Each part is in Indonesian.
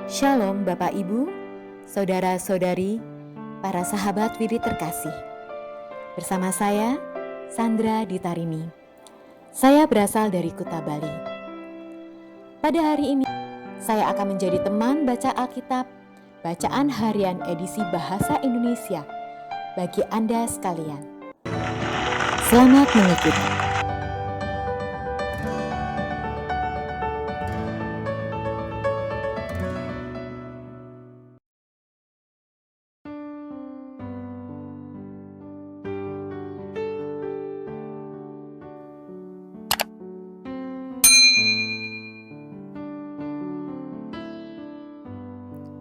Shalom Bapak Ibu, Saudara-saudari, para sahabat Widi terkasih. Bersama saya, Sandra Ditarini. Saya berasal dari Kuta Bali. Pada hari ini, saya akan menjadi teman baca Alkitab, bacaan harian edisi Bahasa Indonesia bagi Anda sekalian. Selamat mengikuti.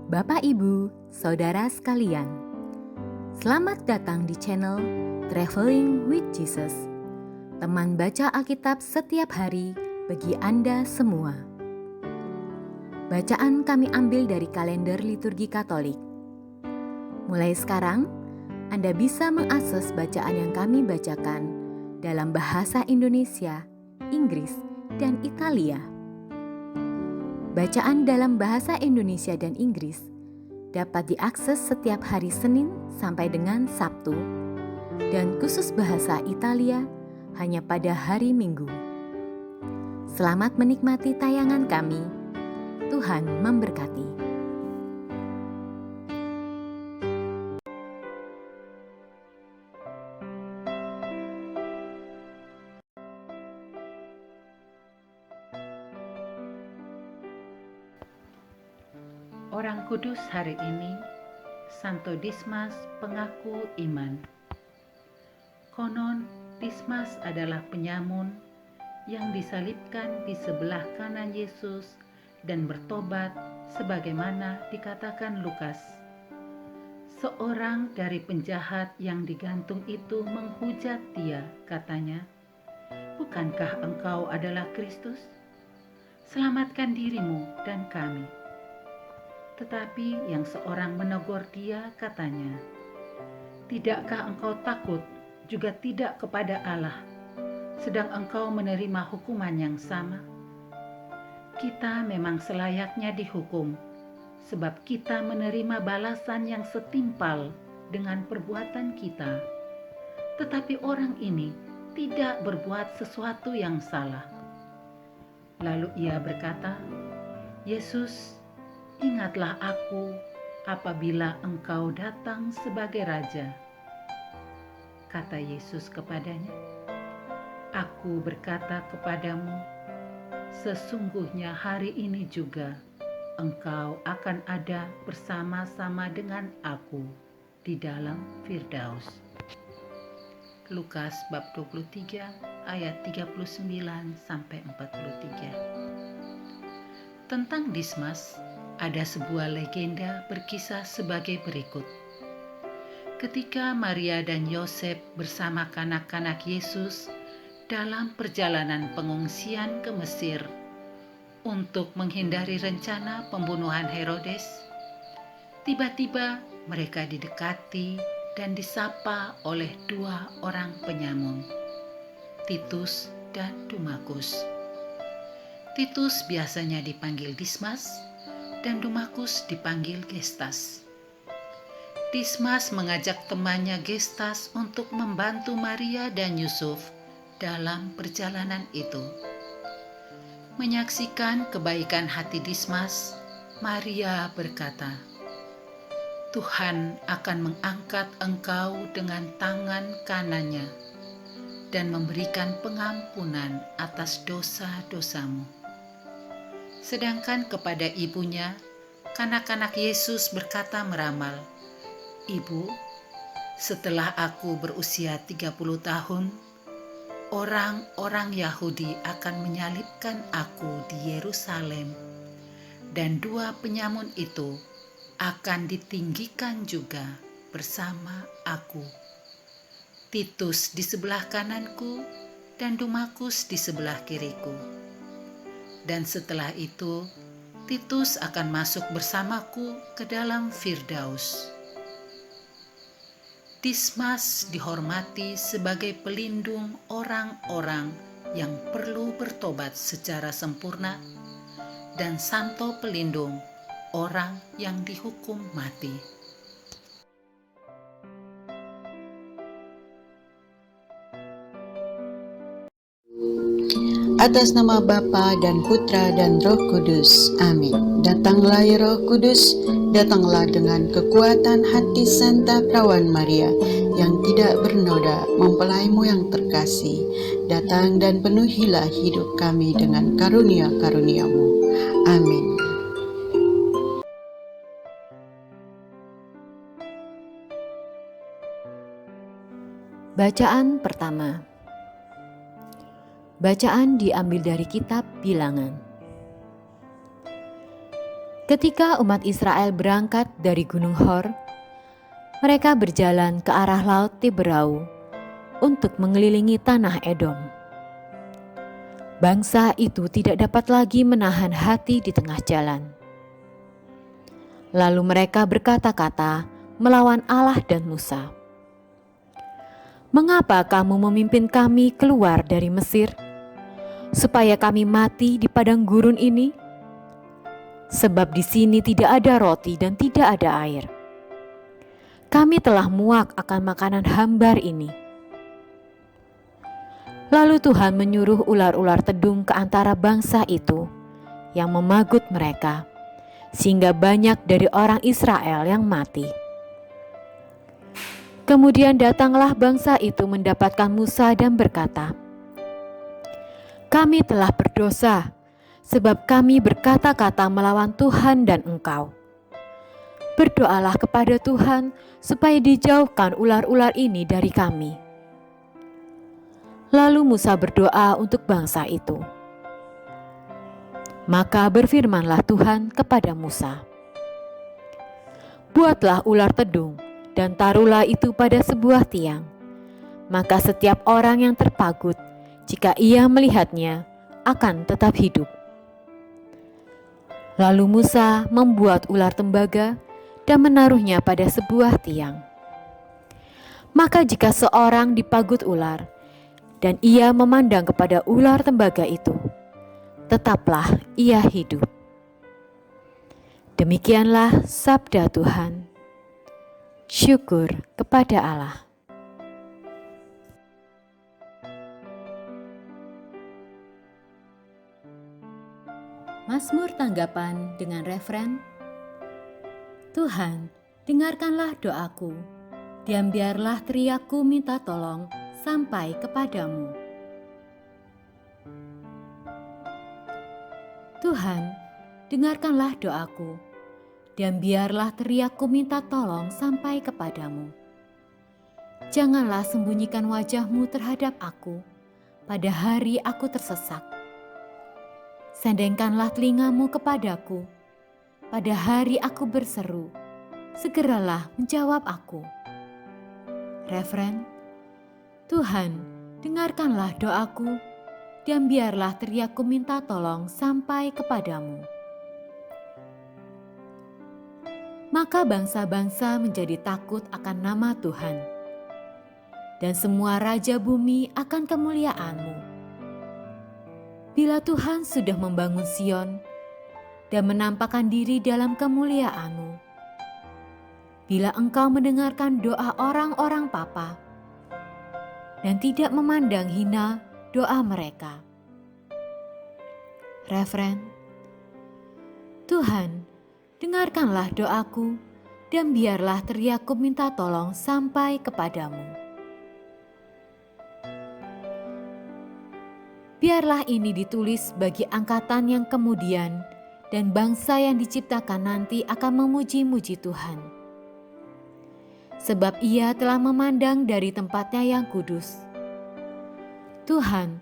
Bapak, Ibu, Saudara sekalian, selamat datang di channel Traveling with Jesus, teman baca Alkitab setiap hari bagi Anda semua. Bacaan kami ambil dari kalender liturgi Katolik. Mulai sekarang, Anda bisa mengakses bacaan yang kami bacakan dalam bahasa Indonesia, Inggris, dan Italia. Bacaan dalam bahasa Indonesia dan Inggris dapat diakses setiap hari Senin sampai dengan Sabtu, dan khusus bahasa Italia hanya pada hari Minggu. Selamat menikmati tayangan kami. Tuhan memberkati. Orang kudus hari ini, Santo Dismas pengaku iman. Konon, Dismas adalah penyamun yang disalibkan di sebelah kanan Yesus dan bertobat sebagaimana dikatakan Lukas. Seorang dari penjahat yang digantung itu menghujat dia, katanya, "Bukankah engkau adalah Kristus? Selamatkan dirimu dan kami." Tetapi yang seorang menegur dia, katanya, "Tidakkah engkau takut juga tidak kepada Allah, sedang engkau menerima hukuman yang sama? Kita memang selayaknya dihukum, sebab kita menerima balasan yang setimpal dengan perbuatan kita. Tetapi orang ini tidak berbuat sesuatu yang salah." Lalu ia berkata, "Yesus, ingatlah aku apabila engkau datang sebagai raja." Kata Yesus kepadanya, "Aku berkata kepadamu, sesungguhnya hari ini juga engkau akan ada bersama-sama dengan aku di dalam Firdaus." Lukas bab 23 ayat 39 sampai 43. Tentang Dismas, ada sebuah legenda berkisah sebagai berikut. Ketika Maria dan Yosef bersama kanak-kanak Yesus dalam perjalanan pengungsian ke Mesir untuk menghindari rencana pembunuhan Herodes, tiba-tiba mereka didekati dan disapa oleh dua orang penyamun, Titus dan Dumakus. Titus biasanya dipanggil Dismas dan Dumakus dipanggil Gestas. Dismas mengajak temannya Gestas untuk membantu Maria dan Yusuf dalam perjalanan itu. Menyaksikan kebaikan hati Dismas, Maria berkata, "Tuhan akan mengangkat engkau dengan tangan kanannya dan memberikan pengampunan atas dosa-dosamu." Sedangkan kepada ibunya, kanak-kanak Yesus berkata meramal, "Ibu, setelah aku berusia 30 tahun, orang-orang Yahudi akan menyalibkan aku di Yerusalem, dan dua penyamun itu akan ditinggikan juga bersama aku. Titus di sebelah kananku dan Dumakus di sebelah kiriku. Dan setelah itu, Titus akan masuk bersamaku ke dalam Firdaus." Dismas dihormati sebagai pelindung orang-orang yang perlu bertobat secara sempurna, dan Santo pelindung orang yang dihukum mati. Atas nama Bapa dan Putra dan Roh Kudus. Amin. Datanglah ya Roh Kudus, datanglah dengan kekuatan hati Santa Perawan Maria yang tidak bernoda, mempelaimu yang terkasih. Datang dan penuhilah hidup kami dengan karunia-karuniamu. Amin. Bacaan pertama. Bacaan diambil dari kitab Bilangan. Ketika umat Israel berangkat dari Gunung Hor, mereka berjalan ke arah Laut Tiberau untuk mengelilingi tanah Edom. Bangsa itu tidak dapat lagi menahan hati di tengah jalan. Lalu mereka berkata-kata melawan Allah dan Musa. "Mengapa kamu memimpin kami keluar dari Mesir, supaya kami mati di padang gurun ini? Sebab di sini tidak ada roti dan tidak ada air. Kami telah muak akan makanan hambar ini." Lalu Tuhan menyuruh ular-ular tedung ke antara bangsa itu yang memagut mereka, sehingga banyak dari orang Israel yang mati. Kemudian datanglah bangsa itu mendapatkan Musa dan berkata, "Kami telah berdosa, sebab kami berkata-kata melawan Tuhan dan engkau. Berdoalah kepada Tuhan supaya dijauhkan ular-ular ini dari kami." Lalu Musa berdoa untuk bangsa itu. Maka berfirmanlah Tuhan kepada Musa, "Buatlah ular tedung dan taruhlah itu pada sebuah tiang. Maka setiap orang yang terpagut, jika ia melihatnya, akan tetap hidup." Lalu Musa membuat ular tembaga dan menaruhnya pada sebuah tiang. Maka jika seorang dipagut ular, dan ia memandang kepada ular tembaga itu, tetaplah ia hidup. Demikianlah sabda Tuhan. Syukur kepada Allah. Mazmur tanggapan dengan referen, "Tuhan, dengarkanlah doaku, dan biarlah teriakku minta tolong sampai kepadamu." Tuhan, dengarkanlah doaku, dan biarlah teriakku minta tolong sampai kepadamu. Janganlah sembunyikan wajah-Mu terhadap aku pada hari aku tersesak. Sendengkanlah telinga-Mu kepadaku pada hari aku berseru, segeralah menjawab aku. Referen, Tuhan, dengarkanlah doaku, dan biarlah teriakku minta tolong sampai kepadamu. Maka bangsa-bangsa menjadi takut akan nama Tuhan, dan semua raja bumi akan kemuliaan-Mu. Bila Tuhan sudah membangun Sion dan menampakkan diri dalam kemuliaan-Mu, bila Engkau mendengarkan doa orang-orang papa dan tidak memandang hina doa mereka. Referen, Tuhan, dengarkanlah doaku, dan biarlah teriakku minta tolong sampai kepadamu. Biarlah ini ditulis bagi angkatan yang kemudian dan bangsa yang diciptakan nanti akan memuji-muji Tuhan. Sebab Ia telah memandang dari tempatnya yang kudus. Tuhan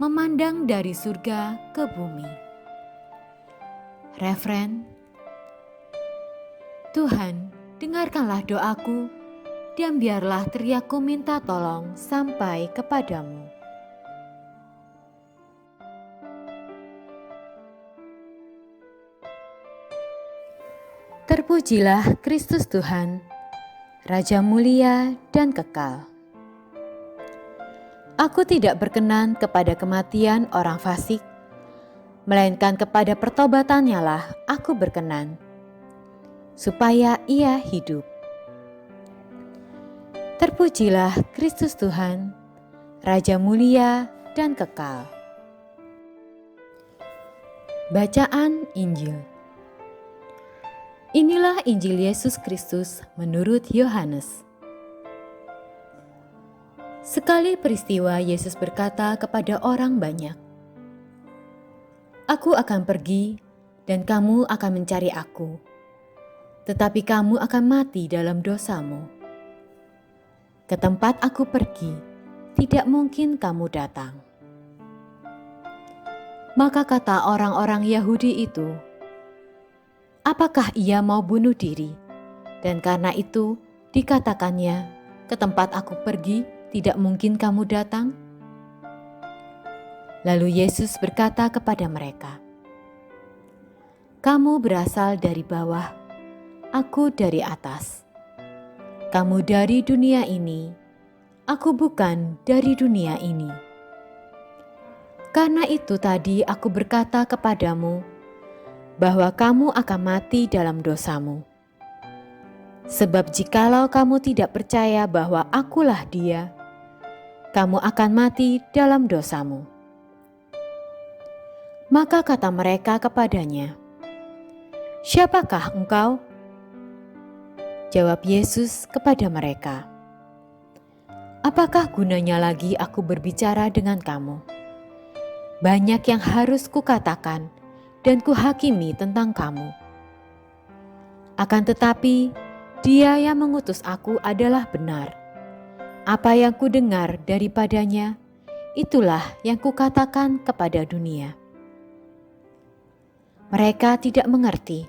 memandang dari surga ke bumi. Referen, Tuhan, dengarkanlah doaku, dan biarlah teriakku minta tolong sampai kepadamu. Terpujilah Kristus Tuhan, Raja mulia dan kekal. Aku tidak berkenan kepada kematian orang fasik, melainkan kepada pertobatannya lah aku berkenan. supaya ia hidup. Terpujilah Kristus Tuhan, Raja mulia dan kekal. Bacaan Injil. Inilah Injil Yesus Kristus menurut Yohanes. Sekali peristiwa Yesus berkata kepada orang banyak, "Aku akan pergi dan kamu akan mencari aku, tetapi kamu akan mati dalam dosamu. Ke tempat aku pergi, tidak mungkin kamu datang." Maka kata orang-orang Yahudi itu, "Apakah ia mau bunuh diri? Dan karena itu dikatakannya, ke tempat aku pergi, tidak mungkin kamu datang?" Lalu Yesus berkata kepada mereka, "Kamu berasal dari bawah, aku dari atas. Kamu dari dunia ini, aku bukan dari dunia ini. Karena itu tadi aku berkata kepadamu, bahwa kamu akan mati dalam dosamu. Sebab jikalau kamu tidak percaya bahwa akulah Dia, kamu akan mati dalam dosamu." Maka kata mereka kepadanya, "Siapakah engkau?" Jawab Yesus kepada mereka, "Apakah gunanya lagi aku berbicara dengan kamu? Banyak yang harus kukatakan dan kuhakimi tentang kamu. Akan tetapi, Dia yang mengutus aku adalah benar. Apa yang kudengar daripadanya, itulah yang kukatakan kepada dunia." Mereka tidak mengerti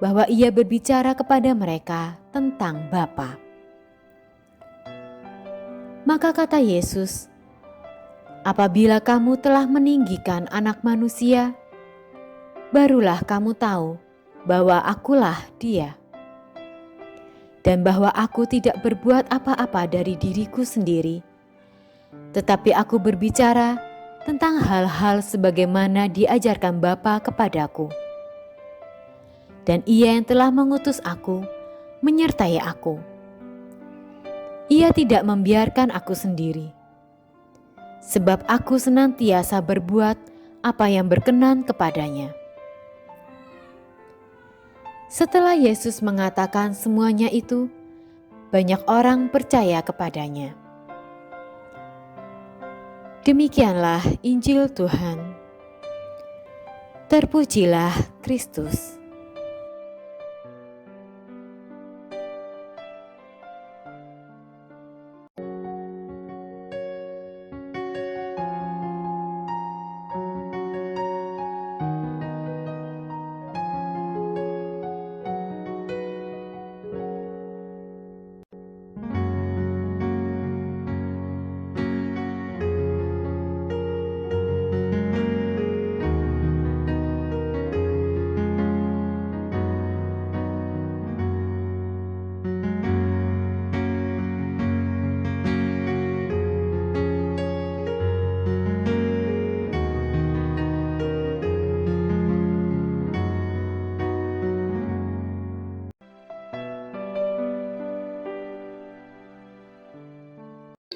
bahwa ia berbicara kepada mereka tentang Bapa. Maka kata Yesus, "Apabila kamu telah meninggikan Anak Manusia, barulah kamu tahu bahwa akulah Dia, dan bahwa aku tidak berbuat apa-apa dari diriku sendiri, tetapi aku berbicara tentang hal-hal sebagaimana diajarkan Bapa kepadaku. Dan Ia yang telah mengutus aku menyertai aku. Ia tidak membiarkan aku sendiri, sebab aku senantiasa berbuat apa yang berkenan kepadanya." Setelah Yesus mengatakan semuanya itu, banyak orang percaya kepadanya. Demikianlah Injil Tuhan. Terpujilah Kristus.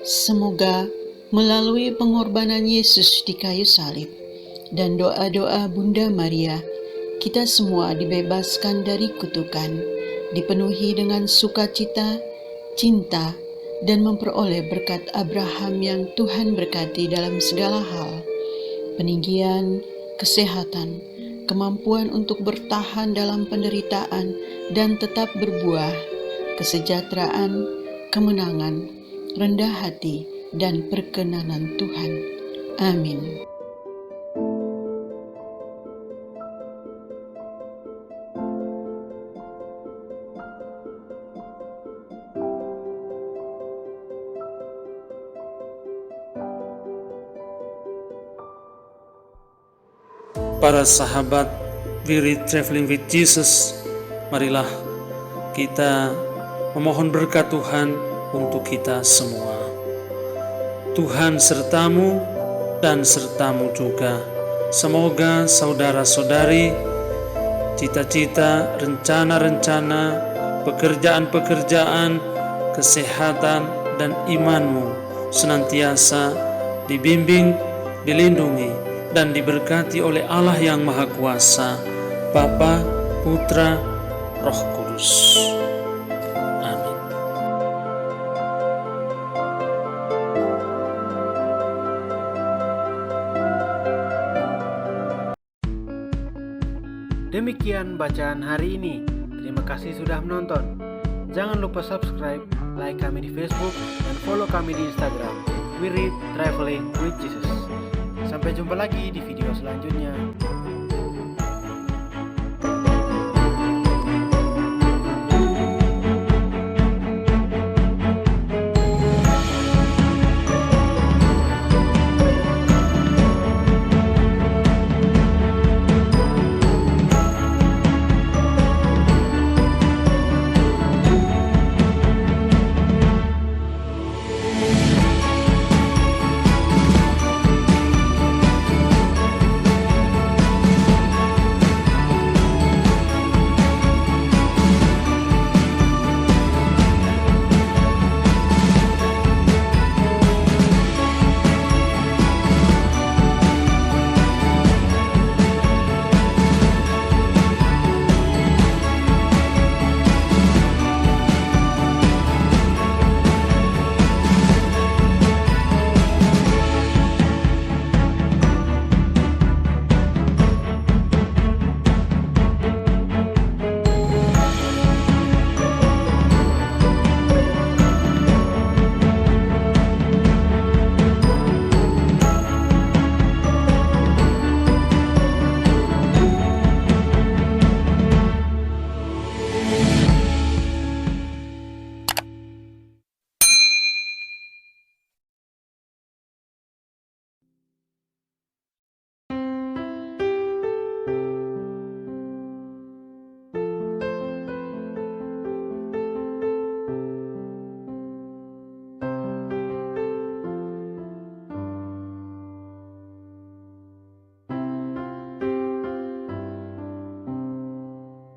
Semoga melalui pengorbanan Yesus di kayu salib dan doa-doa Bunda Maria, kita semua dibebaskan dari kutukan, dipenuhi dengan sukacita, cinta, dan memperoleh berkat Abraham yang Tuhan berkati dalam segala hal, peninggian, kesehatan, kemampuan untuk bertahan dalam penderitaan dan tetap berbuah, kesejahteraan, kemenangan, rendah hati, dan perkenanan Tuhan. Amin. Para sahabat We Read Traveling with Jesus, marilah kita memohon berkat Tuhan untuk kita semua. Tuhan sertamu dan sertamu juga. Semoga saudara-saudari cita-cita, rencana-rencana, pekerjaan-pekerjaan, kesehatan, dan imanmu senantiasa dibimbing, dilindungi, dan diberkati oleh Allah yang Maha Kuasa, Bapa, Putra, Roh Kudus. Amin. Demikian bacaan hari ini. Terima kasih sudah menonton. Jangan lupa subscribe, like kami di Facebook, dan follow kami di Instagram. We Read Traveling with Jesus. Sampai jumpa lagi di video selanjutnya.